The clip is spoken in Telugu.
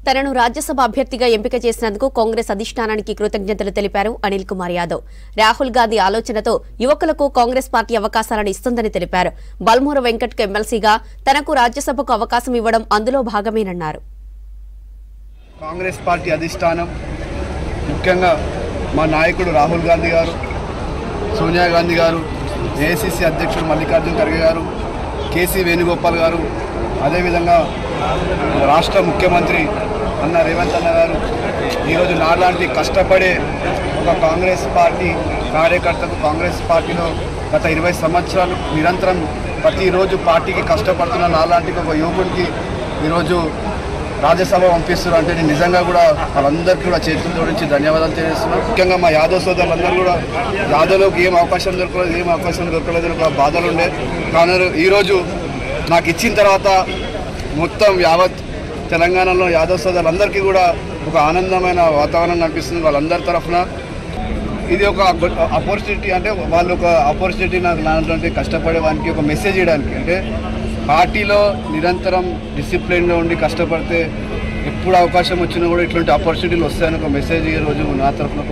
తనను రాజ్యసభ అభ్యర్థిగా ఎంపిక చేసినందుకు కాంగ్రెస్ అధిష్టానానికి కృతజ్ఞతలు తెలిపారు అనిల్ కుమార్ యాదవ్. రాహుల్ గాంధీ ఆలోచనతో యువకులకు కాంగ్రెస్ పార్టీ అవకాశాలను ఇస్తుందని తెలిపారు. బల్మూరు వెంకట్కు ఎమ్మెల్సీగా తనకు రాజ్యసభకు అవకాశం ఇవ్వడం అందులో భాగమేనన్నారు. కాంగ్రెస్ పార్టీ అధిష్టానం ముఖ్యంగా మా నాయకుడు రాహుల్ గాంధీ గారు, సోనియా గాంధీ గారు, ఏఐసిసి అధ్యక్షుడు మల్లికార్జున ఖర్గే గారు, కేసీ వేణుగోపాల్ గారు, అదేవిధంగా రాష్ట్ర ముఖ్యమంత్రి అన్న రేవంత్ అన్న గారు ఈరోజు నాలాంటి కష్టపడే ఒక కాంగ్రెస్ పార్టీ కార్యకర్తకు కాంగ్రెస్ పార్టీలో గత 20 సంవత్సరాలు నిరంతరం ప్రతిరోజు పార్టీకి కష్టపడుతున్న నాలాంటి ఒక యువకుడికి ఈరోజు రాజ్యసభ పంపిస్తున్నారు అంటే నేను నిజంగా కూడా వాళ్ళందరికీ కూడా చేతులు జోడించి ధన్యవాదాలు తెలియజేస్తున్నాను. ముఖ్యంగా మా యాదవ్ సోదరులందరూ కూడా యాదవ్లోకి ఏం అవకాశం దొరకలేదు ఒక బాధలు ఉండే. కానీ ఈరోజు నాకు ఇచ్చిన తర్వాత మొత్తం యావత్ తెలంగాణలో యాదవ్ సోదరులందరికీ కూడా ఒక ఆనందమైన వాతావరణం కనిపిస్తుంది. వాళ్ళందరి తరఫున ఇది ఒక ఆపర్చునిటీ, అంటే వాళ్ళు ఒక ఆపర్చునిటీ నాకు నాటువంటి కష్టపడే వానికి ఒక మెసేజ్ ఇవ్వడానికి, అంటే పార్టీలో నిరంతరం డిసిప్లిన్లో ఉండి కష్టపడితే ఎప్పుడు అవకాశం వచ్చినా కూడా ఇట్లాంటి ఆపర్చునిటీలు వస్తాయని ఒక మెసేజ్ ఈరోజు నా తరఫున